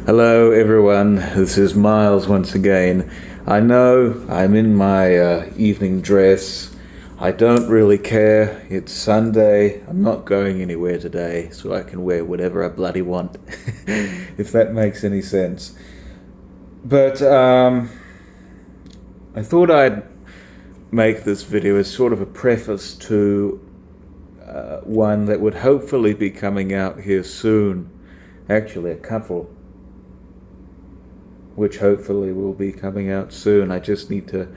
Hello everyone, this is Miles once again. I know I'm in my evening dress. I don't really care. It's Sunday. I'm not going anywhere today, so I can wear whatever I bloody want, if that makes any sense. But I thought I'd make this video as sort of a preface to one that would hopefully be coming out here soon. Actually, a couple, which hopefully will be coming out soon. I just need to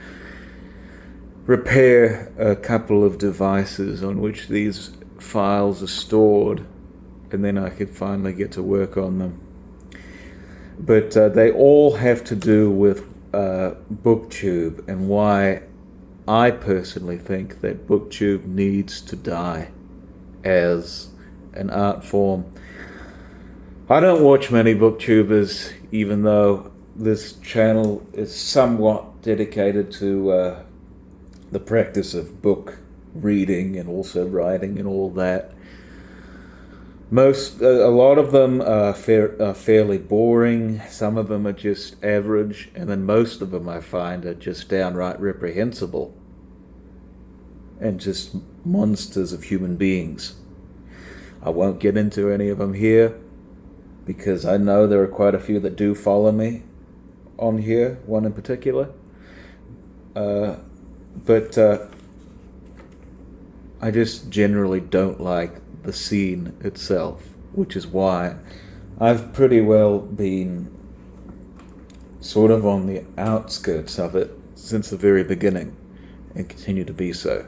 repair a couple of devices on which these files are stored, and then I could finally get to work on them. But they all have to do with BookTube and why I personally think that BookTube needs to die as an art form. I don't watch many BookTubers, even though this channel is somewhat dedicated to the practice of book reading and also writing and all that. A lot of them are fairly boring. Some of them are just average, and then most of them I find are just downright reprehensible and just monsters of human beings. I won't get into any of them here because I know there are quite a few that do follow me on here, one in particular. But I just generally don't like the scene itself, which is why I've pretty well been sort of on the outskirts of it since the very beginning and continue to be so.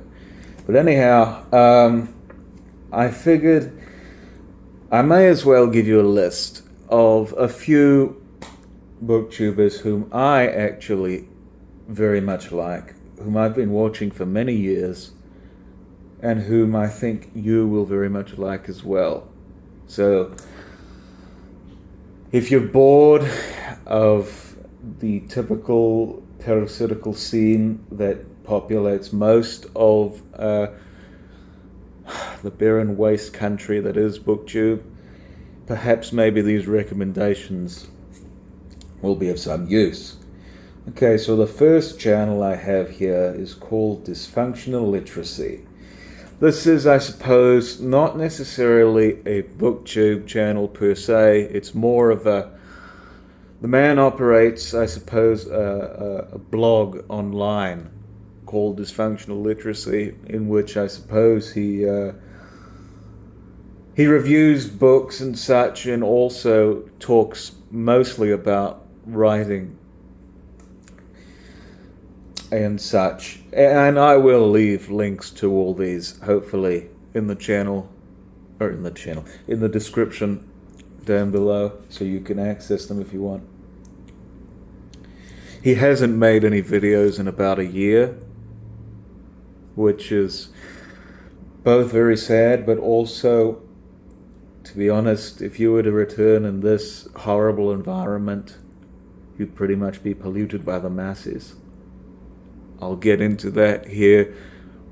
But anyhow, I figured I may as well give you a list of a few BookTubers whom I actually very much like, whom I've been watching for many years, and whom I think you will very much like as well. So, if you're bored of the typical parasitical scene that populates most of the barren waste country that is BookTube, perhaps maybe these recommendations will be of some use. Okay, so the first channel I have here is called Dysfunctional Literacy. This is, I suppose, not necessarily a BookTube channel per se. It's more of the man operates, I suppose, a blog online called Dysfunctional Literacy, in which I suppose he reviews books and such, and also talks mostly about writing and such. And I will leave links to all these hopefully in the description down below, so you can access them if you want. He hasn't made any videos in about a year, which is both very sad, but also, to be honest, if you were to return in this horrible environment, you'd pretty much be polluted by the masses. I'll get into that here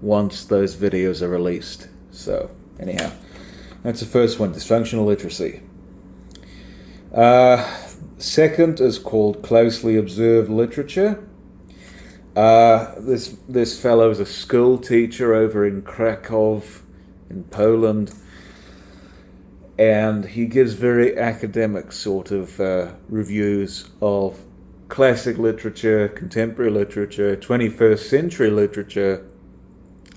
once those videos are released. So, anyhow, that's the first one, Dysfunctional Literacy. Second is called Closely Observed Literature. This fellow is a school teacher over in Krakow in Poland, and he gives very academic sort of reviews of classic literature, contemporary literature, 21st century literature,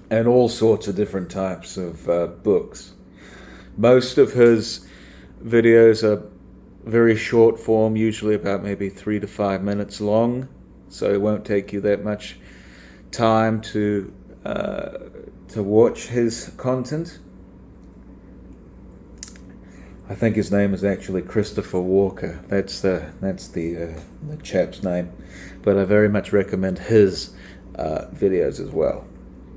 and all sorts of different types of books. Most of his videos are very short form, usually about maybe 3 to 5 minutes long, so it won't take you that much time to watch his content. I think his name is actually Christopher Walker. That's the chap's name. But I very much recommend his videos as well.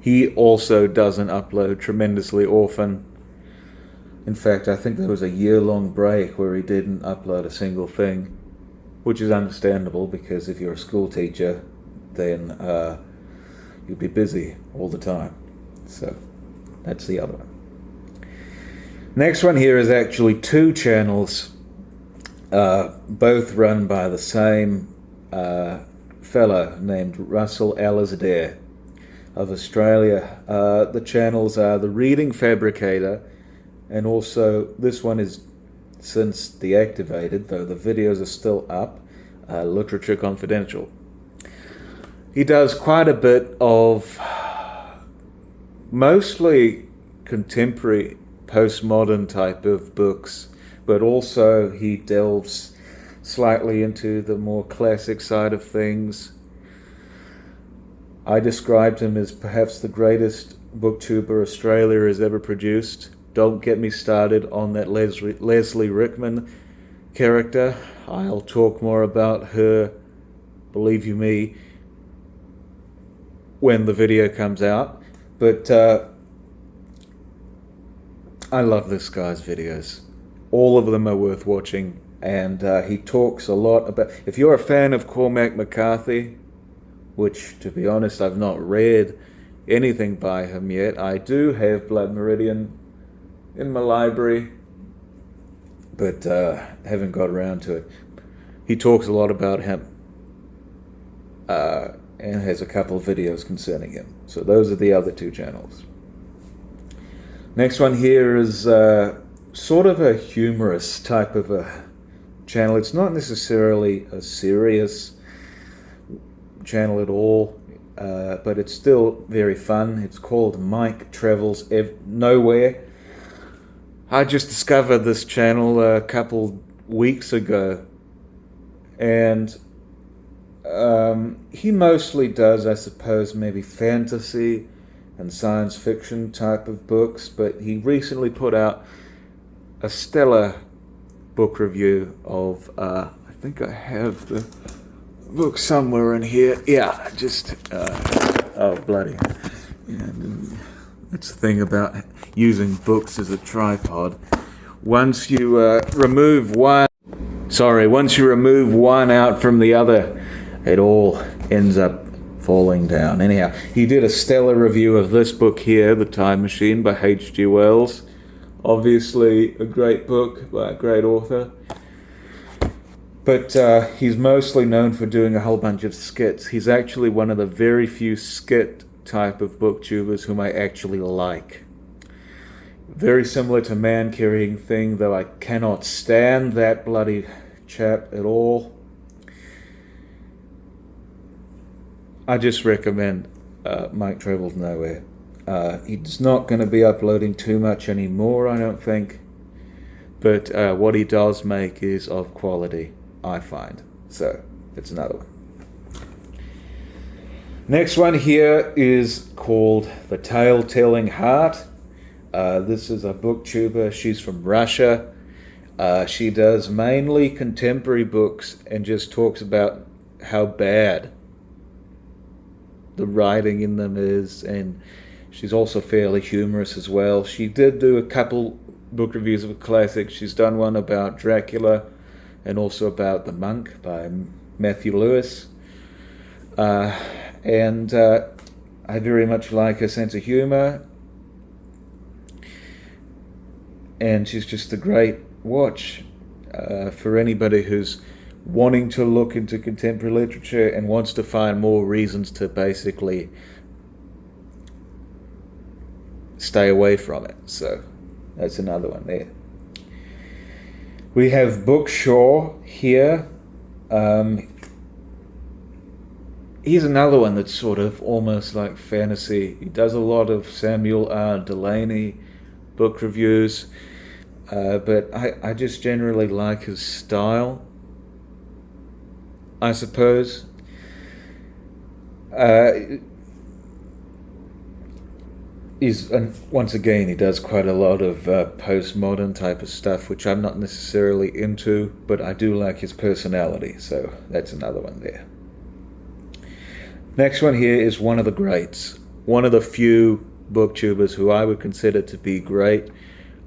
He also doesn't upload tremendously often. In fact, I think there was a year-long break where he didn't upload a single thing, which is understandable because if you're a school teacher, then you'll be busy all the time. So that's the other one. Next one here is actually two channels both run by the same fellow named Russell Alasdair of Australia. The channels are The Reading Fabricator, and also this one is since deactivated, though the videos are still up, Literature Confidential. He does quite a bit of mostly contemporary, postmodern type of books, but also he delves slightly into the more classic side of things. I described him as perhaps the greatest booktuber Australia has ever produced. Don't get me started on that Leslie Rickman character. I'll talk more about her, believe you me, when the video comes out. But I love this guy's videos. All of them are worth watching, and he talks a lot about... If you're a fan of Cormac McCarthy, which, to be honest, I've not read anything by him yet. I do have Blood Meridian in my library, but haven't got around to it. He talks a lot about him, and has a couple of videos concerning him. So those are the other two channels. Next one here is sort of a humorous type of a channel. It's not necessarily a serious channel at all, but it's still very fun. It's called Mike Travels Nowhere. I just discovered this channel a couple weeks ago, and he mostly does, I suppose, maybe fantasy and science fiction type of books, but he recently put out a stellar book review of, I think I have the book somewhere in here. Yeah, just, oh bloody. Yeah, that's the thing about using books as a tripod. Once you remove one out from the other, it all ends up falling down. Anyhow, he did a stellar review of this book here, The Time Machine by H.G. Wells. Obviously a great book by a great author. But he's mostly known for doing a whole bunch of skits. He's actually one of the very few skit type of booktubers whom I actually like. Very similar to Man Carrying Thing, though I cannot stand that bloody chap at all. I just recommend Mike Travels Nowhere. He's not going to be uploading too much anymore, I don't think. But what he does make is of quality, I find. So, it's another one. Next one here is called The Tale-Telling Heart. This is a booktuber. She's from Russia. She does mainly contemporary books and just talks about how bad the writing in them is, and she's also fairly humorous as well. She did do a couple book reviews of classics. She's done one about Dracula and also about The Monk by Matthew Lewis. And I very much like her sense of humor, and she's just a great watch for anybody who's wanting to look into contemporary literature and wants to find more reasons to basically stay away from it. So that's another one there. We have Bookshaw here. He's another one that's sort of almost like fantasy. He does a lot of Samuel R. Delany book reviews, but I just generally like his style, I suppose. Once again, he does quite a lot of postmodern type of stuff, which I'm not necessarily into, but I do like his personality, so that's another one there. Next one here is one of the greats, one of the few booktubers who I would consider to be great,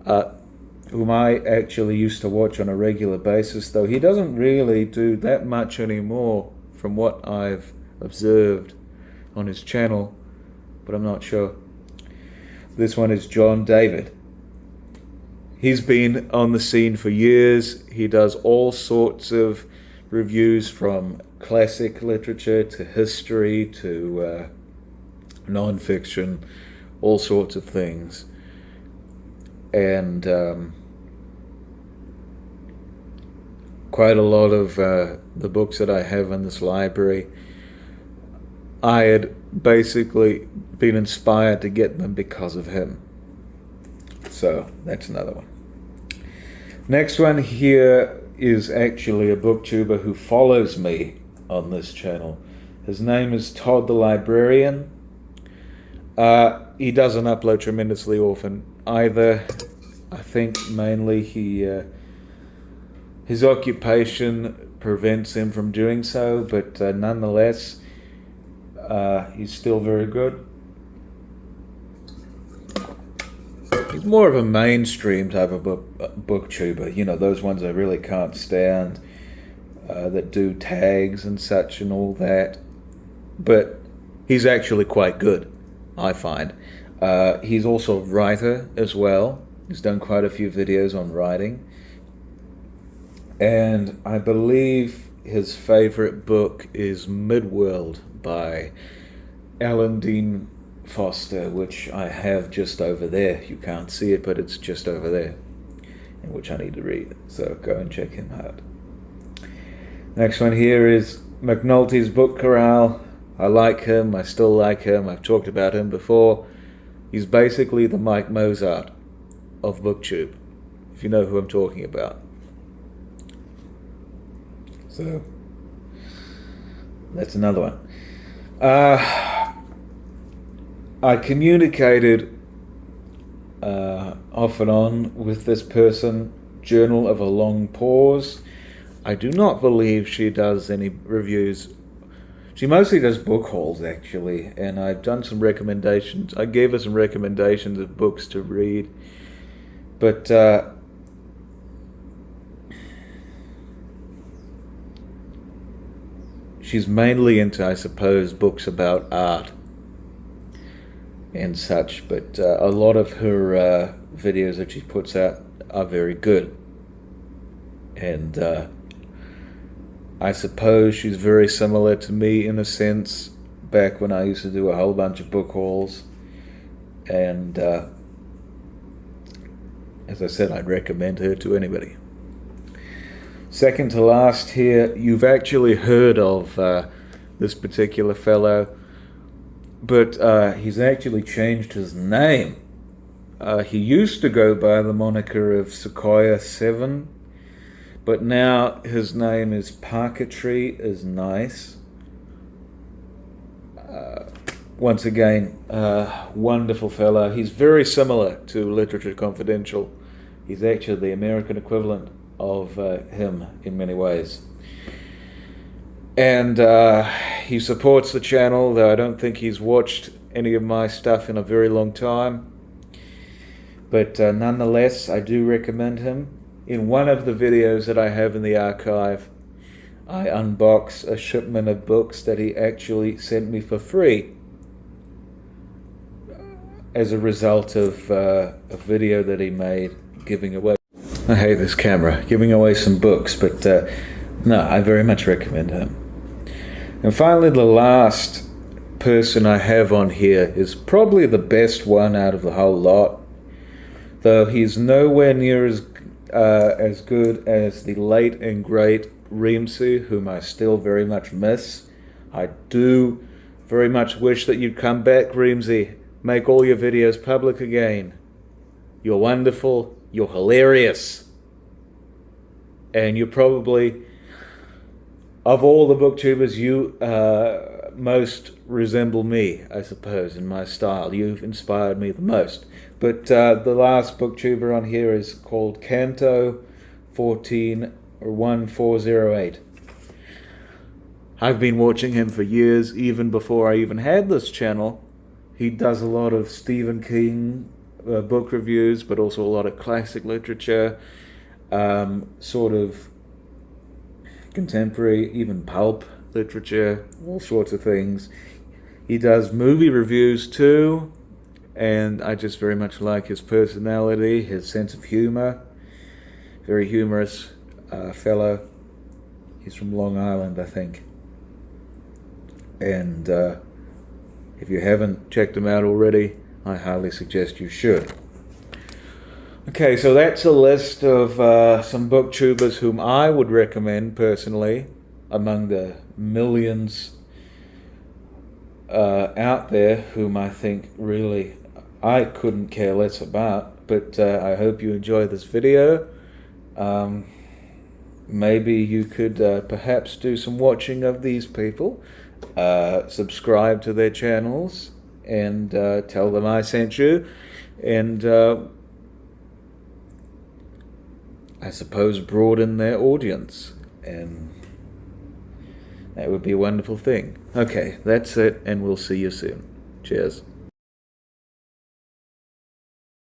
whom I actually used to watch on a regular basis, though he doesn't really do that much anymore from what I've observed on his channel, but I'm not sure. This one is John David. He's been on the scene for years. He does all sorts of reviews, from classic literature to history to non-fiction, all sorts of things. And quite a lot of the books that I have in this library, I had basically been inspired to get them because of him. So that's another one. Next one here is actually a booktuber who follows me on this channel. His name is Todd the Librarian. He doesn't upload tremendously often either. I think mainly his occupation prevents him from doing so, but nonetheless, he's still very good. He's more of a mainstream type of booktuber. You know, those ones I really can't stand, that do tags and such and all that. But he's actually quite good, I find. He's also a writer as well. He's done quite a few videos on writing. And I believe his favorite book is Midworld by Alan Dean Foster, which I have just over there. You can't see it, but it's just over there, and which I need to read. So go and check him out. Next one here is McNulty's Book Corral. I like him. I still like him. I've talked about him before. He's basically the Mike Mozart of BookTube, if you know who I'm talking about. So that's another one. I communicated off and on with this person, Journal of a Long Pause. I do not believe she does any reviews. She mostly does book hauls, actually, and I've done some recommendations. I gave her some recommendations of books to read, but she's mainly into, I suppose, books about art and such, but a lot of her videos that she puts out are very good. And I suppose she's very similar to me in a sense, back when I used to do a whole bunch of book hauls. And as I said, I'd recommend her to anybody. Second to last here, you've actually heard of this particular fellow, but he's actually changed his name. He used to go by the moniker of Sequoia7, but now his name is Parkertree is Nice. Once again, wonderful fellow. He's very similar to Literature Confidential. He's actually the American equivalent of him in many ways. And he supports the channel, though I don't think he's watched any of my stuff in a very long time. But nonetheless, I do recommend him. In one of the videos that I have in the archive, I unbox a shipment of books that he actually sent me for free as a result of a video that he made giving away. I hate this camera, giving away some books, but no, I very much recommend him. And finally, the last person I have on here is probably the best one out of the whole lot, though he's nowhere near as good as the late and great Reemsy, whom I still very much miss. I do very much wish that you'd come back, Reemsy. Make all your videos public again. You're wonderful, you're hilarious, and you're probably, of all the booktubers, you most resemble me, I suppose, in my style. You've inspired me the most. But the last booktuber on here is called Canto 14 or 1408. I've been watching him for years, even before I even had this channel. He does a lot of Stephen King book reviews, but also a lot of classic literature, sort of contemporary, even pulp literature, all sorts of things. He does movie reviews too, and I just very much like his personality, his sense of humor. Very humorous fellow. He's from Long Island, I think. And if you haven't checked him out already, I highly suggest you should. Okay, so that's a list of some booktubers whom I would recommend personally among the millions out there whom I think really I couldn't care less about. But I hope you enjoy this video. Maybe you could perhaps do some watching of these people, subscribe to their channels, and tell them I sent you, and I suppose broaden their audience, and that would be a wonderful thing. Okay, that's it, and we'll see you soon. Cheers.